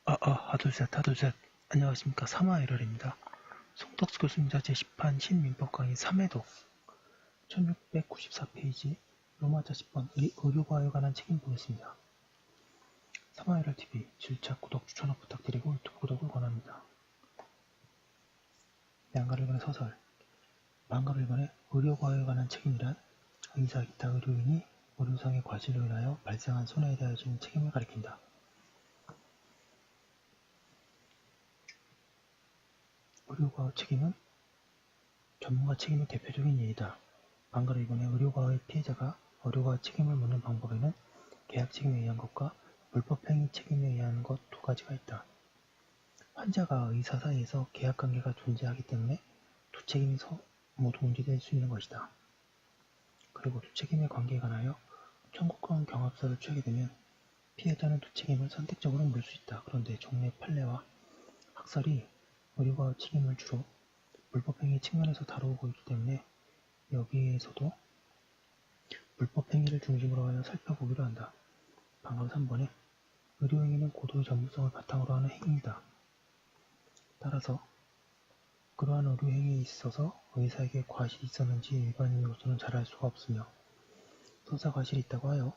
하둘셋, 하둘셋. 안녕하십니까. 3화1월입니다. 송덕수 교수님자 제10판 신민법 강의 3회독 1694페이지 로마자 10번 의료과에 관한 책임 보겠습니다. 3화1월TV 질차, 구독, 추천업 부탁드리고 유튜브 구독을 권합니다. 양가르변의 서설 양가르변의 의료과에 관한 책임이란 의사 기타 의료인이 의료상의 과실로 인하여 발생한 손해에 대하여 지는 책임을 가리킨다. 의료과의 책임은 전문가 책임의 대표적인 예이다. 방가로 이번에 의료과의 피해자가 의료과 책임을 묻는 방법에는 계약 책임에 의한 것과 불법행위 책임에 의한 것 두 가지가 있다. 환자가 의사 사이에서 계약관계가 존재하기 때문에 두 책임이 모두 문제될 수 있는 것이다. 그리고 두 책임의 관계에 관하여 청구권 경합서를 취하게 되면 피해자는 두 책임을 선택적으로 물을 수 있다. 그런데 종래 판례와 학설이 의료과의 책임을 주로 불법행위 측면에서 다루고 있기 때문에 여기에서도 불법행위를 중심으로 하여 살펴보기로 한다. 방금 3번에 의료행위는 고도의 전문성을 바탕으로 하는 행위이다. 따라서 그러한 의료행위에 있어서 의사에게 과실이 있었는지 일반인으로서는 잘 알 수가 없으며 서사 과실이 있다고 하여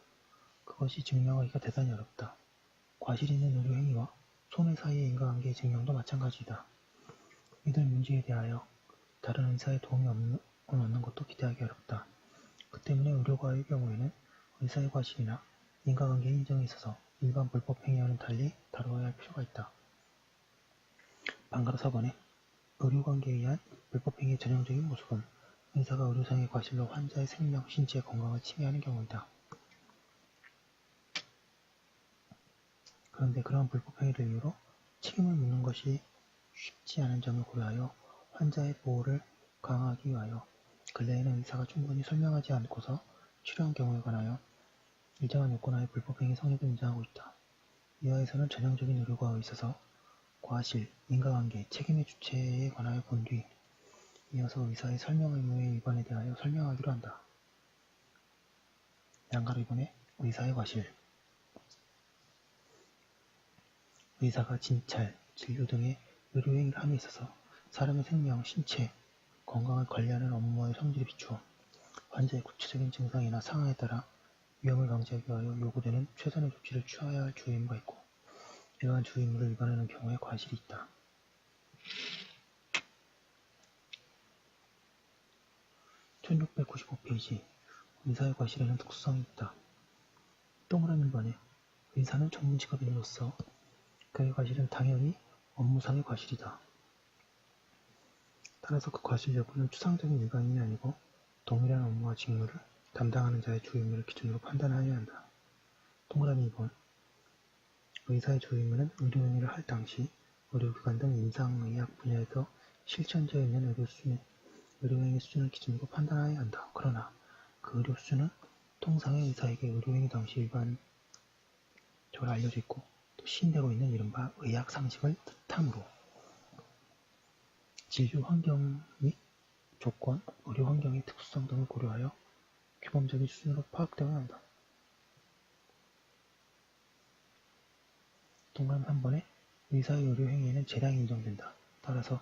그것이 증명하기가 대단히 어렵다. 과실이 있는 의료행위와 손해 사이의 인과관계의 증명도 마찬가지이다. 이들 문제에 대하여 다른 의사의 도움이 얻는 것도 기대하기 어렵다. 그 때문에 의료과의 경우에는 의사의 과실이나 인과관계의 인정에 있어서 일반 불법 행위와는 달리 다루어야 할 필요가 있다. 방가로 4번에 의료관계에 의한 불법 행위의 전형적인 모습은 의사가 의료상의 과실로 환자의 생명, 신체, 건강을 침해하는 경우이다. 그런데 그러한 불법 행위를 이유로 책임을 묻는 것이 쉽지 않은 점을 고려하여 환자의 보호를 강화하기 위하여 근래에는 의사가 충분히 설명하지 않고서 치료한 경우에 관하여 일정한 요건하에 불법행위 성립을 인정하고 있다. 이하에서는 전형적인 의료과에 있어서 과실, 인과관계, 책임의 주체에 관하여 본 뒤 이어서 의사의 설명 의무의 위반에 대하여 설명하기로 한다. 양가로 2번에 의사의 과실 의사가 진찰, 진료 등의 의료행위를 함에 있어서 사람의 생명, 신체, 건강을 관리하는 업무의 성질에 비추어 환자의 구체적인 증상이나 상황에 따라 위험을 방지하기 위하여 요구되는 최선의 조치를 취하여야 할 주의 의무가 있고 이러한 주의 의무를 위반하는 경우에 과실이 있다. 1695페이지 의사의 과실에는 특수성이 있다. 동그라미 1번에 의사는 전문 직업인으로서 그의 과실은 당연히 업무상의 과실이다. 따라서 그 과실 여부는 추상적인 일반인이 아니고 동일한 업무와 직무를 담당하는 자의 주의 의무를 기준으로 판단하여야 한다. 동그라미 2번 의사의 주의 의무는 의료행위를 할 당시 의료기관 등 임상의학 분야에서 실천되어 있는 의료행위 수준을 기준으로 판단하여야 한다. 그러나 그 의료 수준은 통상의 의사에게 의료행위 당시 일반적으로 알려져 있고 또 시인되고 있는 이른바 의학 상식을 뜻하므로 진료 환경 및 조건, 의료 환경의 특수성 등을 고려하여 규범적인 수준으로 파악되어야 한다. 동그라미 3번에 의사의 의료 행위에는 재량이 인정된다. 따라서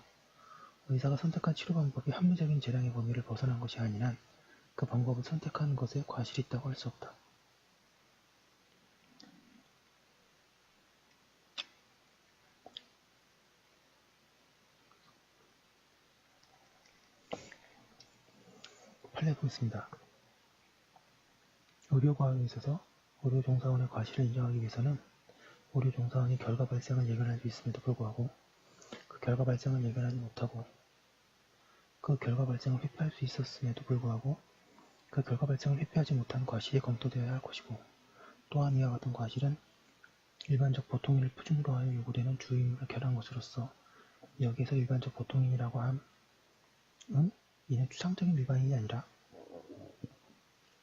의사가 선택한 치료 방법이 합리적인 재량의 범위를 벗어난 것이 아닌 한 그 방법을 선택한 것에 과실이 있다고 할 수 없다. 판례 보겠습니다. 의료과학에 있어서 의료종사원의 과실을 인정하기 위해서는 의료종사원이 결과 발생을 예견할 수 있음에도 불구하고 그 결과 발생을 예견하지 못하고 그 결과 발생을 회피할 수 있었음에도 불구하고 그 결과 발생을 회피하지 못한 과실이 검토되어야 할 것이고 또한 이와 같은 과실은 일반적 보통인을 표준으로 하여 요구되는 주의의무를 결한 것으로서 여기에서 일반적 보통인이라고 함은 이는 추상적인 일반인이 아니라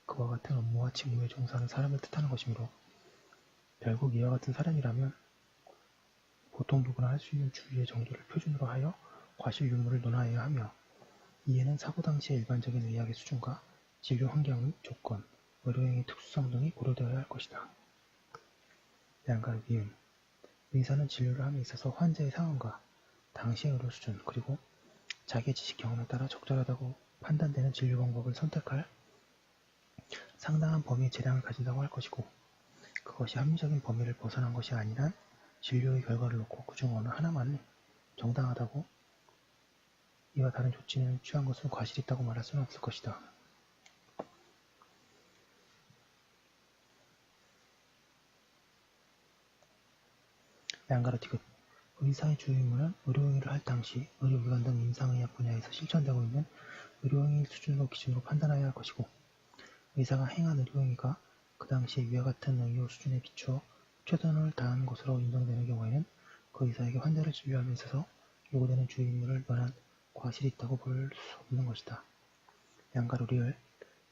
그와 같은 업무와 직무에 종사하는 사람을 뜻하는 것이므로 결국 이와 같은 사람이라면 보통 누구나 할 수 있는 주의의 정도를 표준으로 하여 과실 유무를 논하여야 하며 이에는 사고 당시의 일반적인 의학의 수준과 진료 환경 및 조건, 의료행위 특수성 등이 고려되어야 할 것이다. 양가로 이음 의사는 진료를 함에 있어서 환자의 상황과 당시의 의료 수준 그리고 자기의 지식 경험에 따라 적절하다고 판단되는 진료 방법을 선택할 상당한 범위의 재량을 가진다고 할 것이고 그것이 합리적인 범위를 벗어난 것이 아니란 진료의 결과를 놓고 그중 어느 하나만이 정당하다고 이와 다른 조치를 취한 것은 과실이 있다고 말할 수는 없을 것이다. 양가로 디귿 의사의 주요 임무는 의료행위를 할 당시 의료기관 등 임상의학 분야에서 실천되고 있는 의료행위 수준으로 기준으로 판단하여야 할 것이고 의사가 행한 의료행위가 그 당시에 위와 같은 의료 수준에 비추어 최선을 다한 것으로 인정되는 경우에는 그 의사에게 환자를 진료함에 있어서 요구되는 주요 임무를 면한 과실이 있다고 볼 수 없는 것이다. 양가로 리을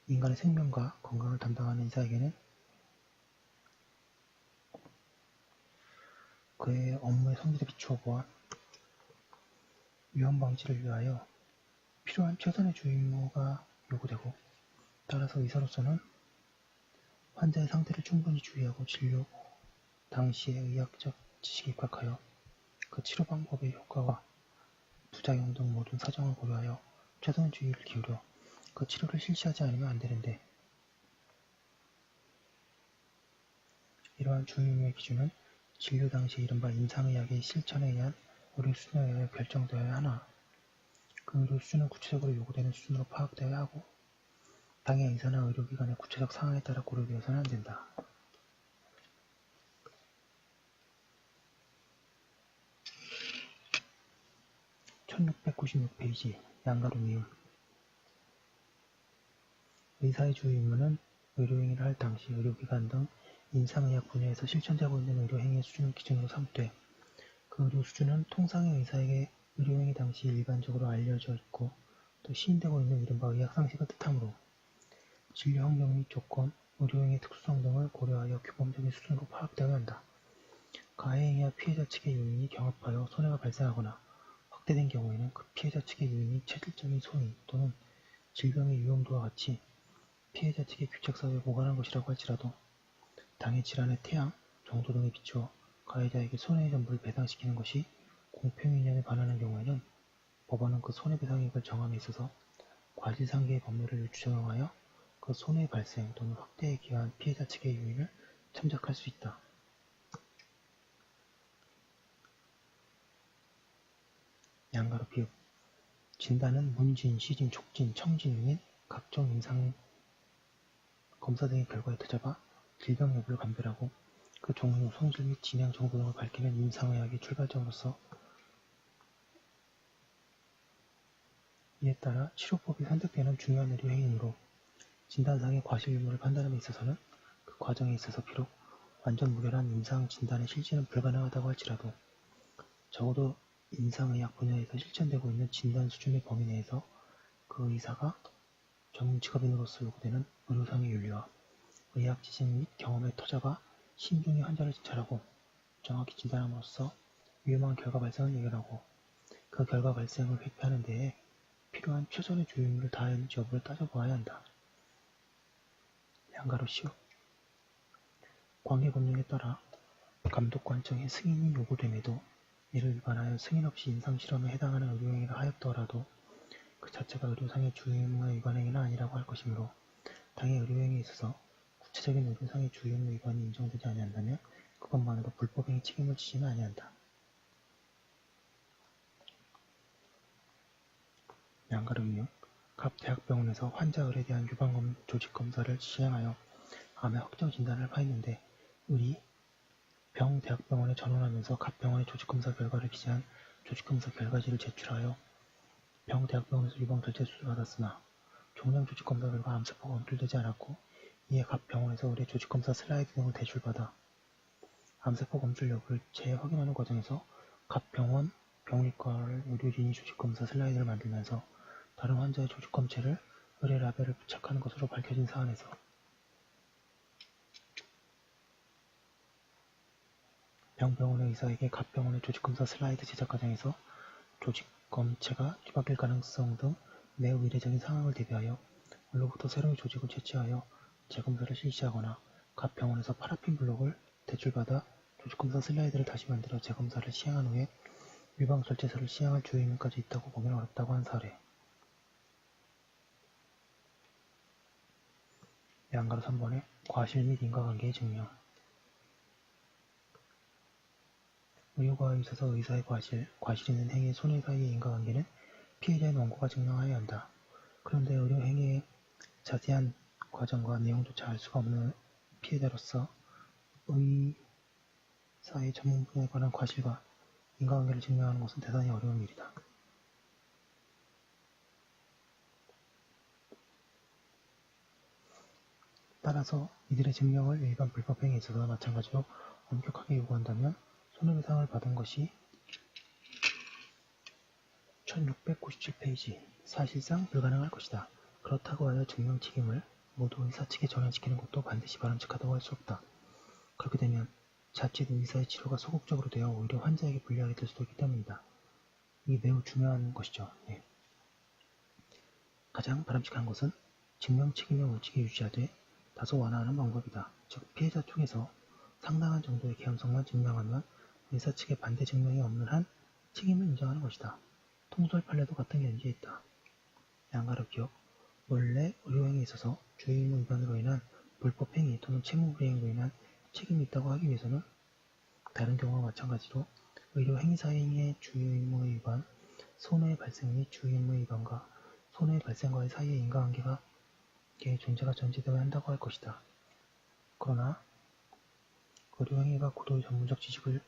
인간의 생명과 건강을 담당하는 의사에게는 그의 업무의 성질에 비추어 보아 위험 방지를 위하여 필요한 최선의 주요 임무가 요구되고 따라서 의사로서는 환자의 상태를 충분히 주의하고 진료 당시의 의학적 지식에 입각하여 그 치료 방법의 효과와 부작용 등 모든 사정을 고려하여 최선의 주의를 기울여 그 치료를 실시하지 않으면 안 되는데 이러한 주요 임무의 기준은 진료 당시 이른바 임상의학의 실천에 의한 의료 수준에 의하여 결정되어야 하나 그 의료 수준은 구체적으로 요구되는 수준으로 파악되어야 하고 당의 의사나 의료기관의 구체적 상황에 따라 고려되어서는 안 된다. 1696페이지 양가로 미음 의사의 주요 임무는 의료행위를 할 당시 의료기관 등 임상의학 분야에서 실천되고 있는 의료행위 수준을 기준으로 삼되 그 의료 수준은 통상의 의사에게 의료행위 당시 일반적으로 알려져 있고 또 시인되고 있는 이른바 의학상식을 뜻하므로 진료 환경 및 조건, 의료행위의 특수성 등을 고려하여 규범적인 수준으로 파악되어야 한다. 가해행위와 피해자 측의 요인이 경합하여 손해가 발생하거나 확대된 경우에는 그 피해자 측의 요인이 체질적인 손해 또는 질병의 위험도와 같이 피해자 측의 규칙사유에 보관한 것이라고 할지라도 당해 질환의 태양, 정도 등에 비추어 가해자에게 손해의 전부를 배상시키는 것이 공평이념에 반하는 경우에는 법원은 그 손해배상액을 정함에 있어서 과실상계의 법률을 적용하여 그 손해의 발생 또는 확대에 기여한 피해자 측의 요인을 참작할 수 있다. 양가로 비읍 진단은 문진, 시진, 촉진, 청진 및 각종 임상 검사 등의 결과에 터잡아 질병 여부를 감별하고 그 종류, 성질 및 진행 정도 등을 밝히는 임상의학의 출발점으로서 이에 따라 치료법이 선택되는 중요한 의료 행위이므로 진단상의 과실 유무를 판단함에 있어서는 그 과정에 있어서 비록 완전 무결한 임상 진단의 실시는 불가능하다고 할지라도 적어도 임상의학 분야에서 실천되고 있는 진단 수준의 범위 내에서 그 의사가 전문 직업인으로서 요구되는 의료상의 윤리와 의학 지식 및 경험에 터잡아 신중히 환자를 진찰하고 정확히 진단함으로써 위험한 결과 발생을 예견하고 그 결과 발생을 회피하는 데에 필요한 최선의 주요 임무를 다하였는지 여부를 따져보아야 한다. 양가로 시오 관계법령에 따라 감독관청의 승인이 요구됨에도 이를 위반하여 승인 없이 임상실험에 해당하는 의료행위를 하였더라도 그 자체가 의료상의 주요 임무의 위반 행위는 아니라고 할 것이므로 당의 의료행위에 있어서 구체적인 의료상의 주요 임무 위반이 인정되지 아니한다면 그것만으로 불법행위 책임을 지지는 아니한다. 양가로 인용 각 대학병원에서 환자 을에 대한 유방 조직검사를 시행하여 암의 확정 진단을 하였는데 을이 병 대학병원에 전원하면서 각 병원의 조직검사 결과를 기재한 조직검사 결과지를 제출하여 병 대학병원에서 유방 절제 수술을 받았으나 종양 조직검사 결과 암세포가 검출되지 않았고 이에 각 병원에서 의뢰 조직검사 슬라이드 등을 대출받아 암세포 검출 여부를 재확인하는 과정에서 각 병원 병리과를 의료진이 조직검사 슬라이드를 만들면서 다른 환자의 조직검체를 의뢰 라벨을 부착하는 것으로 밝혀진 사안에서 병원의 의사에게 각 병원의 조직검사 슬라이드 제작 과정에서 조직검체가 뒤바뀔 가능성 등 매우 이례적인 상황을 대비하여 을로부터 새로운 조직을 채취하여 재검사를 실시하거나 각 병원에서 파라핀 블록을 대출받아 조직검사 슬라이드를 다시 만들어 재검사를 시행한 후에 유방절제술을 시행할 주의문까지 있다고 보기는 어렵다고 한 사례. 양가로 3번에 과실 및 인과관계의 증명. 의료과에 있어서 의사의 과실 있는 행위의 손해 사이의 인과관계는 피해자의 원고가 증명하여야 한다. 그런데 의료행위의 자세한 과정과 내용조차 알 수가 없는 피해자로서 의사의 전문 분야에 관한 과실과 인과관계를 증명하는 것은 대단히 어려운 일이다. 따라서 이들의 증명을 일반 불법행위에 있어서 마찬가지로 엄격하게 요구한다면 손해배상을 받은 것이 1697페이지 사실상 불가능할 것이다. 그렇다고 하여 증명 책임을 모두 의사 측에 전환시키는 것도 반드시 바람직하다고 할 수 없다. 그렇게 되면 자칫 의사의 치료가 소극적으로 되어 오히려 환자에게 불리하게 될 수도 있기 때문이다. 이게 매우 중요한 것이죠. 예. 가장 바람직한 것은 증명 책임의 원칙을 유지하되 다소 완화하는 방법이다. 즉 피해자 쪽에서 상당한 정도의 개연성만 증명하면 의사 측의 반대 증명이 없는 한 책임을 인정하는 것이다. 통솔 판례도 같은 견지에 있다. 양가로 기억, 원래 의료행위에 있어서 주의의무 위반으로 인한 불법행위 또는 채무불이행으로 인한 책임이 있다고 하기 위해서는 다른 경우와 마찬가지로 의료행위사행위의 주의의무 위반, 손해 발생 및 주의의무 위반과 손해 발생과의 사이의 인과관계의 존재가 전제되어야 한다고 할 것이다. 그러나 의료행위가 고도의 전문적 지식을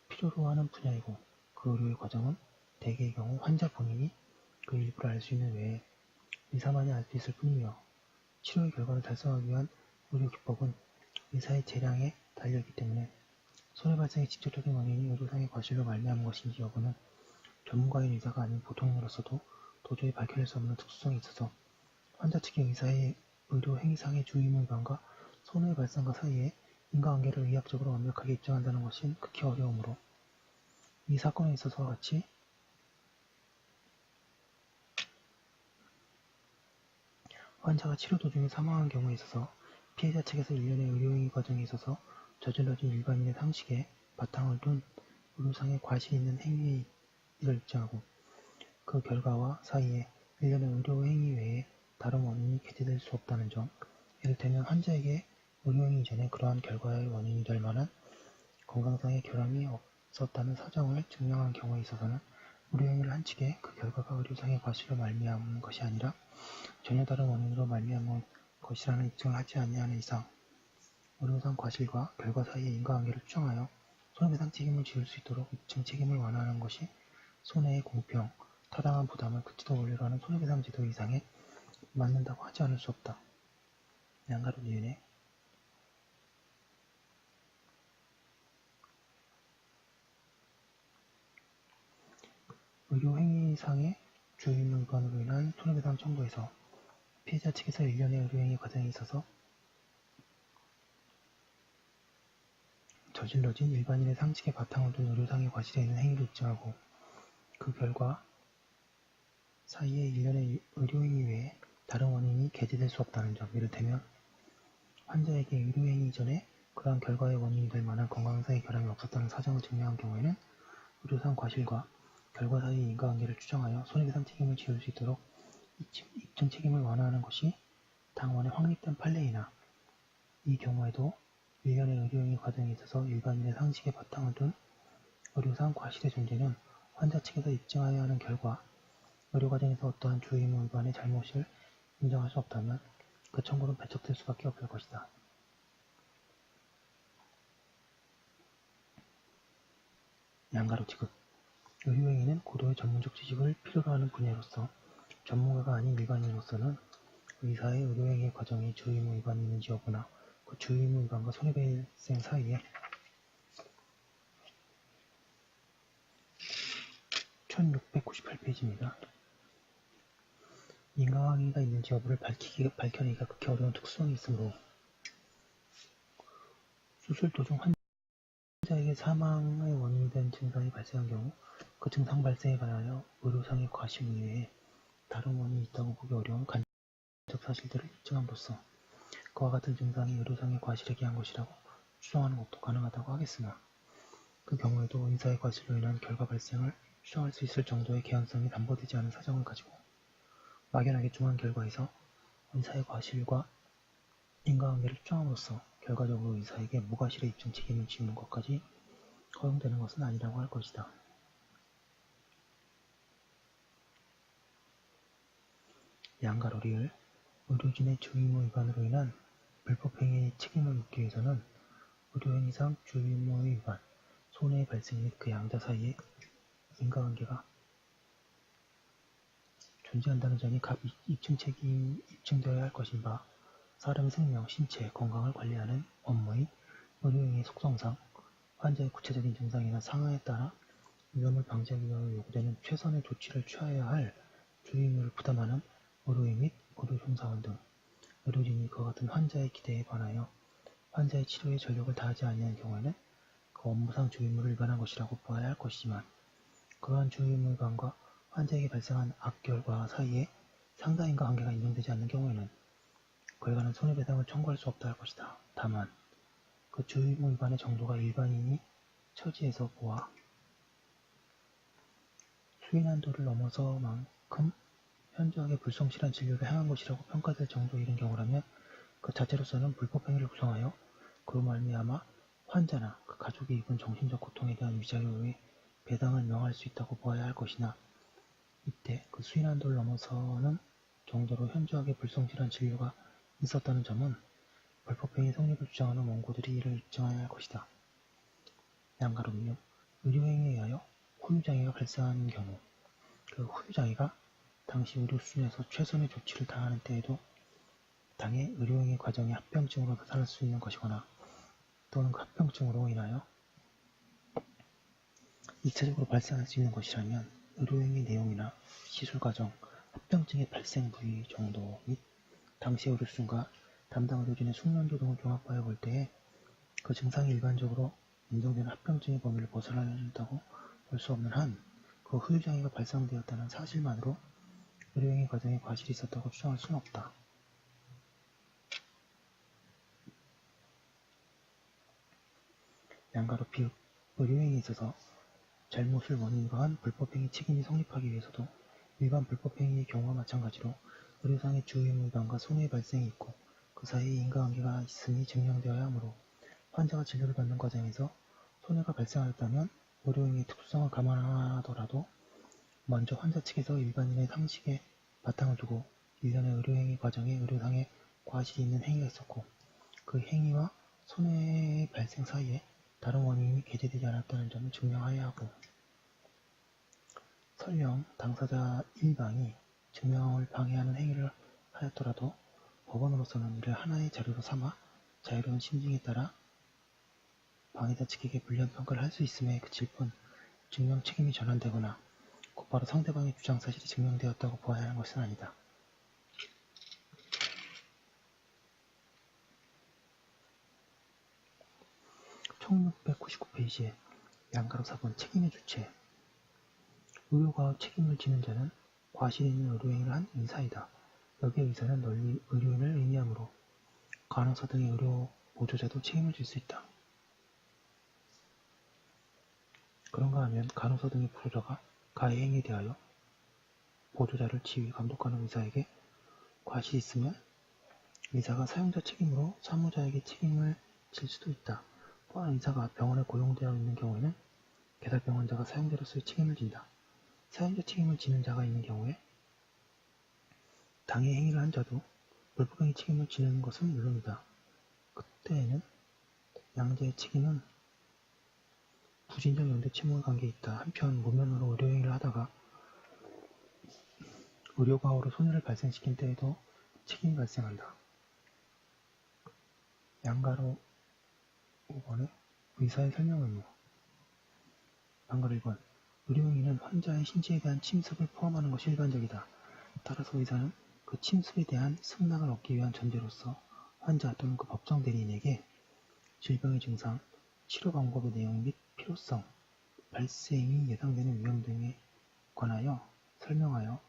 필요로 하는 분야이고 그 의료의 과정은 대개의 경우 환자 본인이 그 일부를 알 수 있는 외에 의사만이 알 수 있을 뿐이며 치료의 결과를 달성하기 위한 의료기법은 의사의 재량에 달려있기 때문에 손해발생의 직접적인 원인이 의료상의 과실로 말미암은 것인지 여부는 전문가인 의사가 아닌 보통인으로서도 도저히 밝혀낼 수 없는 특수성이 있어서 환자 측의 의사의 의료행위상의 주의의무 위반과 손해발생과 사이의 인과관계를 의학적으로 완벽하게 입증한다는 것은 극히 어려우므로 이 사건에 있어서와 같이 환자가 치료 도중에 사망한 경우에 있어서 피해자 측에서 일련의 의료행위 과정에 있어서 저질러진 일반인의 상식에 바탕을 둔 의료상의 과실이 있는 행위를 입증하고 그 결과와 사이에 일련의 의료행위 외에 다른 원인이 개재될 수 없다는 점, 이를테면 환자에게 의료행위 이전에 그러한 결과의 원인이 될 만한 건강상의 결함이 없었다는 사정을 증명한 경우에 있어서는 의료행위를 한 측에 그 결과가 의료상의 과실로 말미암은 것이 아니라 전혀 다른 원인으로 말미암은 것이라는 입증을 하지 아니하는 이상 의료상 과실과 결과 사이의 인과관계를 추정하여 손해배상 책임을 지을 수 있도록 입증 책임을 완화하는 것이 손해의 공평, 타당한 부담을 극치도 원리로 하는 손해배상 제도 이상에 맞는다고 하지 않을 수 없다. 양가로 니은에 의료행위상의 주의의무 위반으로 인한 손해배상 청구에서 피해자 측에서 일련의 의료행위 과정에 있어서 저질러진 일반인의 상식에 바탕을 둔 의료상의 과실에 있는 행위를 입증하고 그 결과 사이에 일련의 의료행위 외에 다른 원인이 개재될 수 없다는 점, 이를테면 환자에게 의료행위 이전에 그러한 결과의 원인이 될 만한 건강상의 결함이 없었다는 사정을 증명한 경우에는 의료상 과실과 결과 사이의 인과관계를 추정하여 손해배상 책임을 지을 수 있도록 입증 책임을 완화하는 것이 당원의 확립된 판례이나 이 경우에도 일련의 의료행위 과정에 있어서 일반인의 상식에 바탕을 둔 의료상 과실의 존재는 환자 측에서 입증하여야 하는 결과, 의료 과정에서 어떠한 주의의무 위반의 잘못을 인정할 수 없다면 그 청구는 배척될 수밖에 없을 것이다. 양가로 지급 의료행위는 고도의 전문적 지식을 필요로 하는 분야로서 전문가가 아닌 일반인으로서는 의사의 의료행위 과정에 주의의무 위반이 있는지 여부나 그 주의의무 위반과 손해배상 사이에 1698페이지입니다. 인과관계가 있는지 여부를 밝혀내기가 극히 어려운 특수성이 있으므로 수술 도중 환자에게 사망의 원인이 된 증상이 발생한 경우 그 증상 발생에 관하여 의료상의 과실 이외에 다른 원인이 있다고 보기 어려운 간접 사실들을 입증함으로써 그와 같은 증상이 의료상의 과실에 기한 것이라고 추정하는 것도 가능하다고 하겠으나 그 경우에도 의사의 과실로 인한 결과 발생을 추정할 수 있을 정도의 개연성이 담보되지 않은 사정을 가지고 막연하게 추정한 결과에서 의사의 과실과 인과관계를 추정함으로써 결과적으로 의사에게 무과실의 입증 책임을 지우는 것까지 허용되는 것은 아니라고 할 것이다. 양가로 리을 의료진의 주의무 위반으로 인한 불법행위의 책임을 묻기 위해서는 의료행위상 주의무의 위반, 손해의 발생 및 그 양자 사이에 인과관계가 존재한다는 점이 각 입증되어야 할 것인 바 사람의 생명, 신체, 건강을 관리하는 업무인 의료행위의 속성상 환자의 구체적인 증상이나 상황에 따라 위험을 방지하기 위하여 요구되는 최선의 조치를 취하여야 할 주의무를 부담하는 의료인 및 의료종사원 등 의료진이 그와 같은 환자의 기대에 반하여 환자의 치료에 전력을 다하지 아니한 경우에는 그 업무상 주의무를 위반한 것이라고 보아야 할 것이지만 그러한 주의무 위반과 환자에게 발생한 악결과 사이에 상당인과 관계가 인정되지 않는 경우에는 그에 관한 손해배상을 청구할 수 없다 할 것이다. 다만 그 주의무 위반의 정도가 일반인이 처지에서 보아 수위난도를 넘어서만큼 현저하게 불성실한 진료를 행한 것이라고 평가될 정도에 이른 경우라면 그 자체로서는 불법행위를 구성하여 그로 말미암아 환자나 그 가족이 입은 정신적 고통에 대한 위자료의 배당을 명할 수 있다고 보아야 할 것이나 이때 그 수위난도를 넘어서는 정도로 현저하게 불성실한 진료가 있었다는 점은 불법행위 성립을 주장하는 원고들이 이를 입증해야 할 것이다. 양가로 미용 의료행위에 의하여 후유장애가 발생하는 경우 그 후유장애가 당시 의료 수준에서 최선의 조치를 다하는 때에도 당의 의료행위 과정의 합병증으로 나타날 수 있는 것이거나 또는 그 합병증으로 인하여 2차적으로 발생할 수 있는 것이라면 의료행위 내용이나 시술과정, 합병증의 발생 부위 정도 및 당시 의료 수준과 담당 의료진의 숙련도 등을 종합하여 볼 때에 그 증상이 일반적으로 인정되는 합병증의 범위를 벗어난다고 볼 수 없는 한 그 후유장애가 발생되었다는 사실만으로 의료행위 과정에 과실이 있었다고 추정할 수는 없다. 양가로 비읍 의료행위에 있어서 잘못을 원인으로 한 불법행위 책임이 성립하기 위해서도 일반 불법행위의 경우와 마찬가지로 의료상의 주의무 위반과 손해의 발생이 있고 그 사이에 인과관계가 있음이 증명되어야 하므로 환자가 진료를 받는 과정에서 손해가 발생하였다면 의료행위의 특수성을 감안하더라도 먼저 환자 측에서 일반인의 상식에 바탕을 두고 일련의 의료행위 과정에 의료상의 과실이 있는 행위가 있었고 그 행위와 손해의 발생 사이에 다른 원인이 개재되지 않았다는 점을 증명하여야 하고 설령 당사자 일방이 증명을 방해하는 행위를 하였더라도 법원으로서는 이를 하나의 자료로 삼아 자유로운 심증에 따라 방해자 측에게 불리한 평가를 할 수 있음에 그칠 뿐 증명 책임이 전환되거나 곧바로 상대방의 주장 사실이 증명되었다고 보아야 하는 것은 아니다. 총 699페이지에 양가로 4번 책임의 주체 의료과업 책임을 지는 자는 과실 있는 의료행위를 한 의사이다. 여기에 의사는 널리 의료인을 의미하므로 간호사 등의 의료 보조자도 책임을 질 수 있다. 그런가 하면 간호사 등의 보조자가 가해 행위에 대하여 보조자를 지휘, 감독하는 의사에게 과실이 있으면 의사가 사용자 책임으로 사무자에게 책임을 질 수도 있다. 또한 의사가 병원에 고용되어 있는 경우에는 개설 병원자가 사용자로서의 책임을 진다. 사용자 책임을 지는 자가 있는 경우에 당해 행위를 한 자도 불법행위 책임을 지는 것은 물론이다. 그때에는 양자의 책임은 부진적 연대 채무의 관계에 있다. 한편 무면허로 의료행위를 하다가 의료과오로 손해를 발생시킨 때에도 책임이 발생한다. 양가로 5번에 의사의 설명 의무 양가로 1번 의료행위는 환자의 신체에 대한 침습을 포함하는 것이 일반적이다. 따라서 의사는 그 침습에 대한 승낙을 얻기 위한 전제로서 환자 또는 그 법정 대리인에게 질병의 증상, 치료 방법의 내용 및 필요성, 발생이 예상되는 위험 등에 관하여 설명하여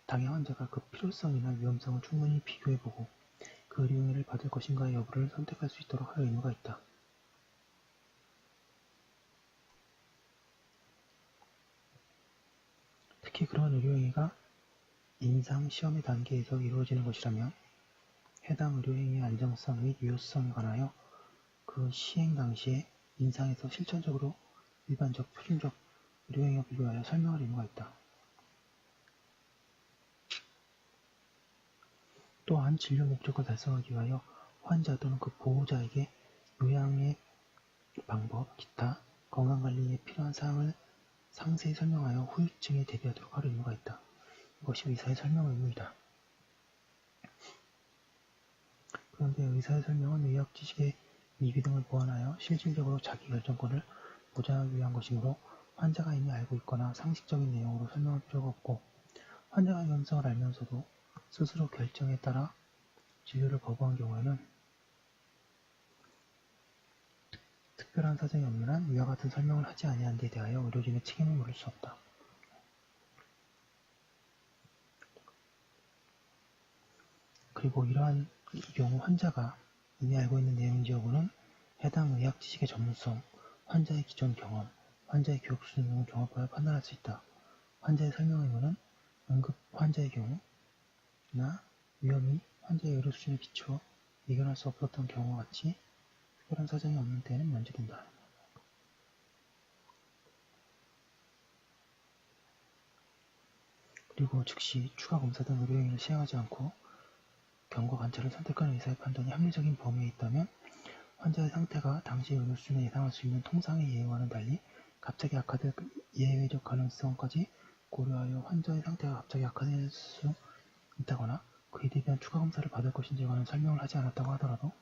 당해 환자가 그 필요성이나 위험성을 충분히 비교해보고 그 의료행위를 받을 것인가의 여부를 선택할 수 있도록 할 의무가 있다. 특히 그러한 의료행위가 임상시험의 단계에서 이루어지는 것이라면 해당 의료행위의 안정성 및 유효성에 관하여 그 시행 당시에 임상에서 실천적으로 일반적, 표준적 의료행위와 비교하여 설명할 의무가 있다. 또한 진료 목적을 달성하기 위하여 환자 또는 그 보호자에게 요양의 방법, 기타 건강관리에 필요한 사항을 상세히 설명하여 후유증에 대비하도록 할 의무가 있다. 이것이 의사의 설명 의무이다. 그런데 의사의 설명은 의학 지식의 미비 등을 보완하여 실질적으로 자기 결정권을 보장하기 위한 것이므로 환자가 이미 알고 있거나 상식적인 내용으로 설명할 필요가 없고, 환자가 위험성을 알면서도 스스로 결정에 따라 진료를 거부한 경우에는 특별한 사정이 없는 한 위와 같은 설명을 하지 아니한 데 대하여 의료진의 책임을 물을 수 없다. 그리고 이러한 경우 환자가 이미 알고 있는 내용인지 여부는 해당 의학 지식의 전문성, 환자의 기존 경험, 환자의 교육 수준 등을 종합하여 판단할 수 있다. 환자의 설명 의무는 응급 환자의 경우나 위험이 환자의 의료 수준에 비추어 예견할 수 없었던 경우와 같이 특별한 사정이 없는 때에는 면제된다. 그리고 즉시 추가 검사 등 의료행위를 시행하지 않고 경과 관찰을 선택하는 의사의 판단이 합리적인 범위에 있다면 환자의 상태가 당시 의료 수준에 예상할 수 있는 통상의 예외와는 달리 갑자기 악화될 예외적 가능성까지 고려하여 환자의 상태가 갑자기 악화될 수 있다거나 그에 대한 추가 검사를 받을 것인지에 관한 설명을 하지 않았다고 하더라도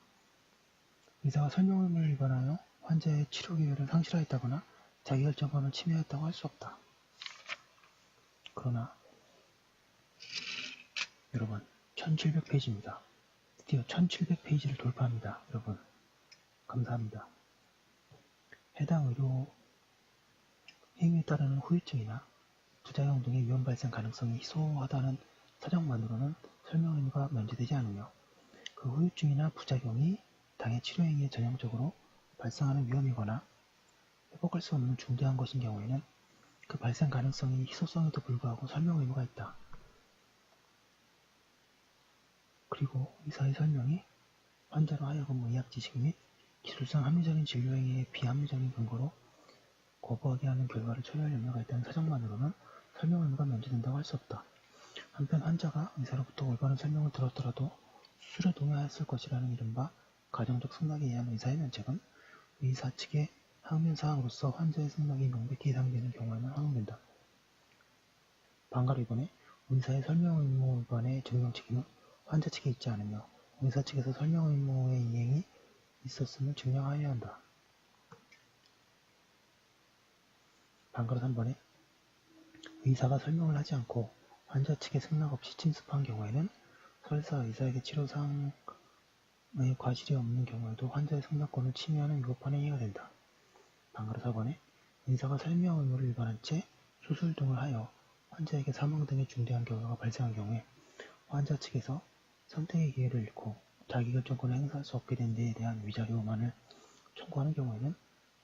의사가 설명 의무를 위반하여 환자의 치료 기회를 상실하였다거나 자기결정권을 침해했다고 할 수 없다. 그러나 여러분, 1700페이지입니다. 드디어 1700페이지를 돌파합니다. 여러분, 감사합니다. 해당 의료 행위에 따르는 후유증이나 부작용 등의 위험 발생 가능성이 희소하다는 사정만으로는 설명 의무가 면제되지 않으며, 그 후유증이나 부작용이 당해 치료 행위에 전형적으로 발생하는 위험이거나 회복할 수 없는 중대한 것인 경우에는 그 발생 가능성이 희소성에도 불구하고 설명 의무가 있다. 그리고 의사의 설명이 환자로 하여금 의학 지식 및 기술상 합리적인 진료 행위의 비합리적인 근거로 거부하게 하는 결과를 초래할 염려가 있다는 사정만으로는 설명 의무가 면제된다고 할 수 없다. 한편 환자가 의사로부터 올바른 설명을 들었더라도 수술에 동의하였을 것이라는 이른바 가정적 승낙에 의한 의사의 면책은 의사 측의 항면사항으로서 환자의 승낙이 명백히 예상되는 경우에는 허용된다. 반가로 이번에 의사의 설명 의무 위반의 증명 책임은 환자 측에 있지 않으며 의사 측에서 설명 의무의 이행이 있었음을 증명하여야 한다. 반가로 3번에 의사가 설명을 하지 않고 환자 측의 승낙 없이 침습한 경우에는 설사 의사에게 치료상의 과실이 없는 경우에도 환자의 승낙권을 침해하는 위법한 행위가 된다. 반가로 4번에 의사가 설명 의무를 위반한 채 수술 등을 하여 환자에게 사망 등의 중대한 결과가 발생한 경우에 환자 측에서 선택의 기회를 잃고 자기결정권을 행사할 수 없게 된 데에 대한 위자료만을 청구하는 경우에는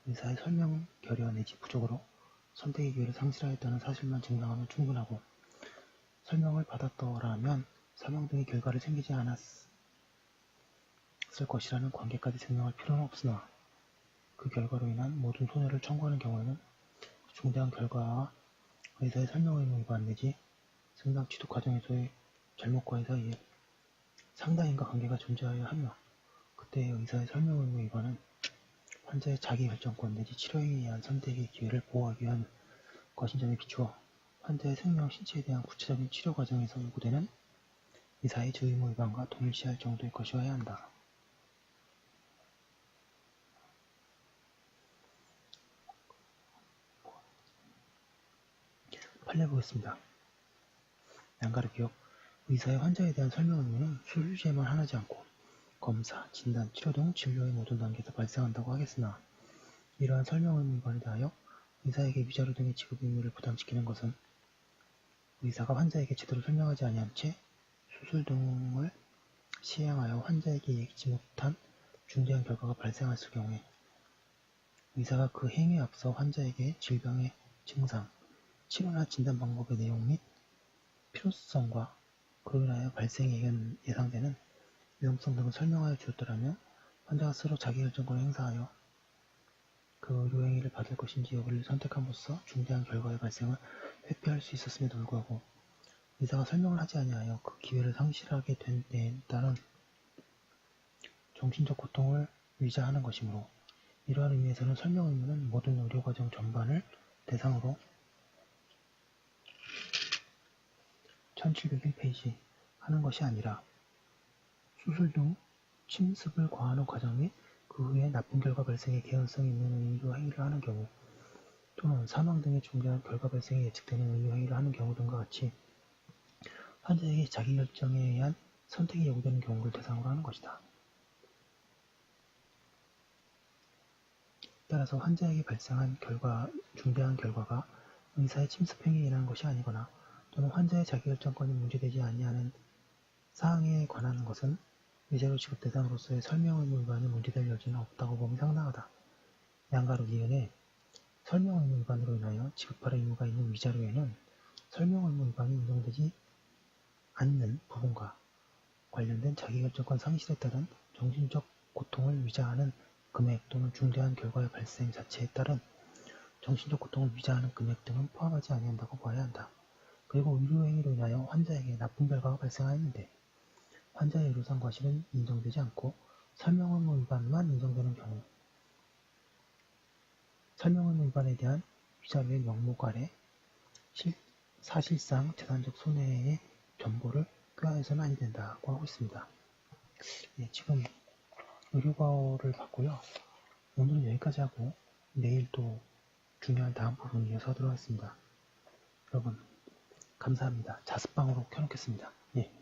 의사의 설명 결여 내지 부족으로 선택의 기회를 상실하였다는 사실만 증명하면 충분하고, 설명을 받았더라면 사망 등의 결과를 생기지 않았을 것이라는 관계까지 증명할 필요는 없으나 그 결과로 인한 모든 손해를 청구하는 경우에는 중대한 결과와 의사의 설명 의무 위반 내지 승낙 취득 과정에서의 잘못과 사이에 상당 인과관계가 존재하여야 하며, 그때의 의사의 설명 의무 위반은 환자의 자기결정권 내지 치료행위에 의한 선택의 기회를 보호하기 위한 것인 점에 비추어 환자의 생명, 신체에 대한 구체적인 치료 과정에서 요구되는 의사의 주 의무 위반과 동일시할 정도의 것이어야 한다. 판례 보겠습니다. 양가르 기억, 의사의 환자에 대한 설명 의무는 수술 시에만 하지 않고 검사, 진단, 치료 등 진료의 모든 단계에서 발생한다고 하겠으나, 이러한 설명 의무 위반에 대하여 의사에게 위자료 등의 지급 의무를 부담시키는 것은 의사가 환자에게 제대로 설명하지 아니한 채 수술 등을 시행하여 환자에게 예기치 못한 중대한 결과가 발생했을 경우에 의사가 그 행위에 앞서 환자에게 질병의 증상, 치료나 진단 방법의 내용 및 필요성과 그로 인하여 발생이 예상되는 위험성 등을 설명하여 주었더라면 환자가 스스로 자기결정권을 행사하여 그 의료행위를 받을 것인지 여부를 선택함으로써 중대한 결과의 발생을 회피할 수 있었음에도 불구하고 의사가 설명을 하지 아니하여 그 기회를 상실하게 된 데에 따른 정신적 고통을 위자하는 것이므로 이러한 의미에서는 설명 의무는 모든 의료과정 전반을 대상으로 1701페이지 하는 것이 아니라 수술 등 침습을 과하는 과정 및 그 후에 나쁜 결과 발생의 개연성이 있는 의료 행위를 하는 경우 또는 사망 등의 중대한 결과 발생이 예측되는 의료 행위를 하는 경우 등과 같이 환자에게 자기결정에 의한 선택이 요구되는 경우를 대상으로 하는 것이다. 따라서 환자에게 발생한 중대한 결과가 의사의 침습 행위에 인한 것이 아니거나 또는 환자의 자기결정권이 문제되지 아니하는 사항에 관한 것은 의자료 지급 대상으로서의 설명 의무 위반이 문제될 여지는 없다고 봄이 상당하다. 양가로 이은에 설명 의무 위반으로 인하여 지급할 의무가 있는 위자료에는 설명 의무 위반이 인정되지 않는 부분과 관련된 자기결정권 상실에 따른 정신적 고통을 위자하는 금액 또는 중대한 결과의 발생 자체에 따른 정신적 고통을 위자하는 금액 등은 포함하지 아니한다고 봐야 한다. 그리고 의료행위로 인하여 환자에게 나쁜 결과가 발생하였는데 환자의 의료상 과실은 인정되지 않고 설명 의무 위반만 인정되는 경우 설명 의무 위반에 대한 위자료의 명목 아래 사실상 재산적 손해의 전보를 꾀하여서는 아니 된다고 하고 있습니다. 네, 지금 의료과를 봤고요. 오늘은 여기까지 하고 내일 또 중요한 다음 부분 이어서 하도록 하겠습니다. 여러분 감사합니다. 자습방으로 켜놓겠습니다. 예.